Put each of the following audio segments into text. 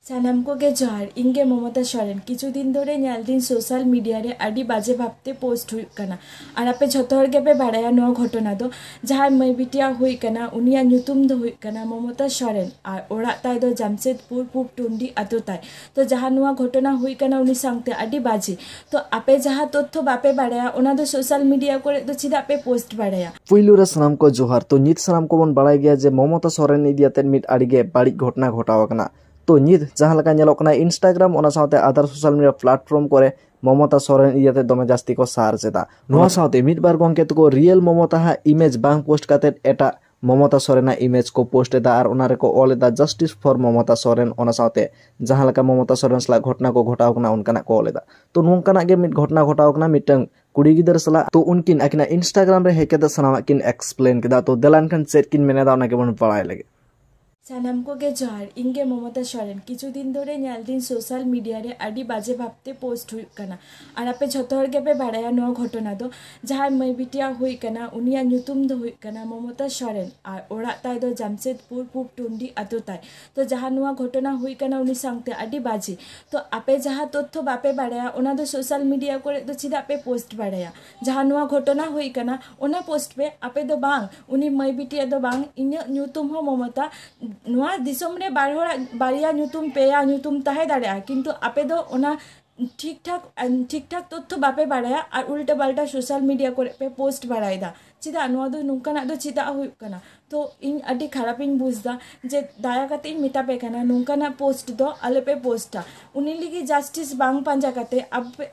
सानाम को गे जोहार इंगे ममता सोरेन किछु दिन धरे दिन सोशल मीडिया रे आडी बाजे भाबते पोस्ट हुई कना और आपे झोतो हर गेबे बाड़ाया नो घटना दो जहां मै बिटिया हुई कना उनिया ᱧᱩᱛᱩᱢ दो हुई कना ममता सोरेन और ओड़ा ताई दो जामशेदपुर पुपटुंडी आतो ताई तो जहां नुआ घटना हुई कना उनी सांगते आडी बाजे तो आपे जहां तथ्य बापे बाड़ाया ओना दो सोशल मीडिया करे दो चिदा पे पोस्ट बाड़ाया पुइलु रे सानाम को जोहार तो नित सानाम को बन बाड़ाय गया जे ममता सोरेन इदियाते मिट आडिगे बाड़ी घटना घटाव कना तो नित जहां लगा नेलोक कना इंस्टाग्राम ओना साथे अदर सोशल मीडिया प्लेटफॉर्म करे ममता सोरेन इदियाते दमे जास्ती को सार चेदा नोआ साथे मिट बार गंके तो रियल ममता हा इमेज बांग पोस्ट काते एटा ममता सोरेना इमेज को पोस्ट एदा और ओना रेको ऑल एदा जस्टिस फॉर ममता सोरेन ओना साथे जहां लगा ममता सोरेन सला घटना को घटाव कना उनकाना को ऑल एदा तो नोंकाना गे मिट घटना घटाव कना मिटंग कुड़ी गिदर सला तो उनकिन अकिना इंस्टाग्राम रे हेकेदा सनामा किन एक्सप्लेन केदा तो देलान खान सेट किन मेनेदा ओना के बन पढ़ाय लगे सानाम को गे जोहार इंगे ममता सोरेन किछु दिन धरे दिन सोशल मीडिया रे आडी बाजे भाबते पोस्ट हुई कना और आपे झोतो हर गेबे बाड़ाया नो घटना दो जहां मै बिटिया हुई कना उनिया ᱧᱩᱛᱩᱢ दो हुई कना ममता सोरेन और ओड़ा ताई दो जामशेदपुर पुपटुंडी आतो ताई तो जहां नुआ घटना हुई कना उनी सांगते आडी बाजे तो आपे जहां तथ्य बापे बाड़ाया ओना दो सोशल मीडिया करे दो चिदा पे पोस्ट बाड़ाया जहां नुआ घटना हुई कना ओना पोस्ट पे आपे दो बांग उनी मै बिटिया दो बांग इन्या ᱧᱩᱛᱩᱢ हो ममता नुआ दिसम रे बारिया ᱧᱩᱛᱩᱢ पेया ᱧᱩᱛᱩᱢ ताहे दाड़ेया किंतु आपे दो ओना ठीक ठाक तथ्य बापे बाड़ाया और उल्टा पाल्टा सोशल मीडिया पे पोस्ट बाड़ायदा चिदा नुआ दो नुंकाना दो चिदा हुई कना तो इन अडी खराब इन बुझदा जे दाया काते इन मिता पे कना नुंकाना पोस्ट दो आले पे पोस्टा उनी लिगी जस्टिस बांग पांजा काते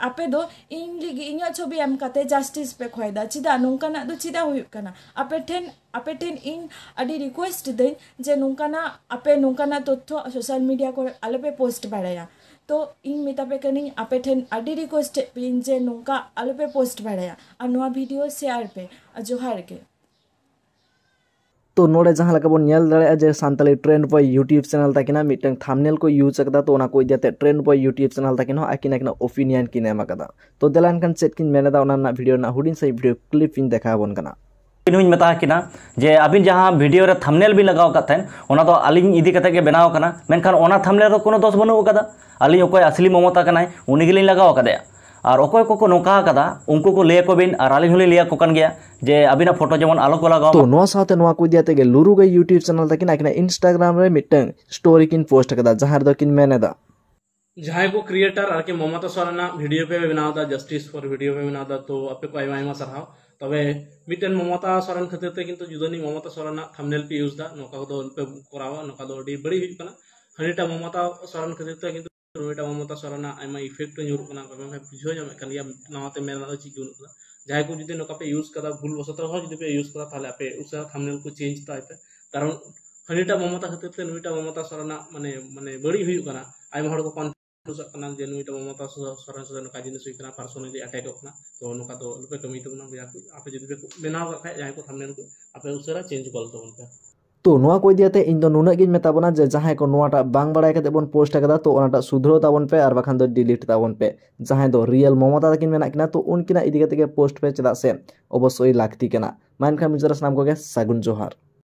आपे दो इन लिगी इन्या छवि एम काते जस्टिस पे खोयदा चिदा नुंकाना दो चिदा हुई कना आपे ठेन इन अडी रिक्वेस्ट दे जे नुंकाना आपे नुंकाना तथ्य सोशल मीडिया को आले पे पोस्ट बाड़ाया तो इन मिता पे कनी आपे ठेन अडी रिक्वेस्ट पिन जे नुंका आले पे पोस्ट बाड़ाया और नुआ वीडियो शेयर पे जोहार के तो नोड़े जहां लगा बन नेल दाड़े जे Santali Trend Boy YouTube channel ताकिना मिटंग थंबनेल को यूज करदा तो ओना को इदियाते ट्रेंड बॉय यूट्यूब चैनल ताकिना आकिना ओपिनियन किन एमा कदा तो देलान खान सेट किन मेनेदा ओना ना वीडियो ना हुडिन से वीडियो क्लिप इन देखा बन कना इनुኝ मता किना जे अबिन जहां वीडियो रे थंबनेल भी लगाव काथेन ओना तो अलिंग इदी कते के बनाव कना मेनखान ओना थंबनेल रो कोनो दोष बनु कदा अलिंग ओकोय असली ममता कनाय उनी गिलिंग लगाव कदा और ओकोय को नोका कदा उनको को ले को बिन और अलिंग हुली लिया को कन गया जे अबिना फोटो जेमन आलो को लगाव तो नोआ साथे नोआ को दियाते गे लुरु गे यूट्यूब चैनल ताकिन आकिना इंस्टाग्राम रे मिटंग स्टोरी किन पोस्ट कदा जहां दो किन मेनेदा जहां को क्रिएटर और के ममता सोरेना वीडियो पे बनावदा जस्टिस फॉर वीडियो पे बनावदा तो आपे को आयमा सरहाव तबे मिटन ममता सोरेन खातिर ते किंतु जुदनी ममता सोरेना थंबनेल पे यूज दा नोका दो पे करावा नोका दो डी बड़ी हुई कना हनीटा ममता सोरेन खातिर ते किंतु हनीटा ममता सोरेना आयमा इफेक्ट न्यूर कना पे बुझो जमे कनिया नवाते मेना ची गुन कना जहां को जुदी नोका पे यूज कदा भूल वसत हो जुदी पे यूज कदा ताले आपे उसा थंबनेल को चेंज ताइते कारण हनीटा ममता खातिर ते नुईटा ममता सोरेना माने बड़ी हुई कना आयमा हड़ को कना जे नुईटा ममता सोरेन सोरेन का जिनिस हुई कना पर्सनली अटैक कना तो नोका दो लुपे कमी तो ना आपे जदी पे बेनाव का जहां को थंबनेल को आपे उसरा चेंज कल तो उनका तो नोआ को दियाते इन दो नुना गिन मेता बना जे जहां को नोआटा बांग बड़ाय कते बन पोस्ट कदा तो ओनाटा सुधरो ताबन पे और बखान दो डिलीट ताबन पे जहां दो रियल ममता तकिन मेना किना तो उनकिना इदी कते के पोस्ट पे चदा से अवश्य लागती कना मानखा मिजरस नाम को के सागुन जोहार।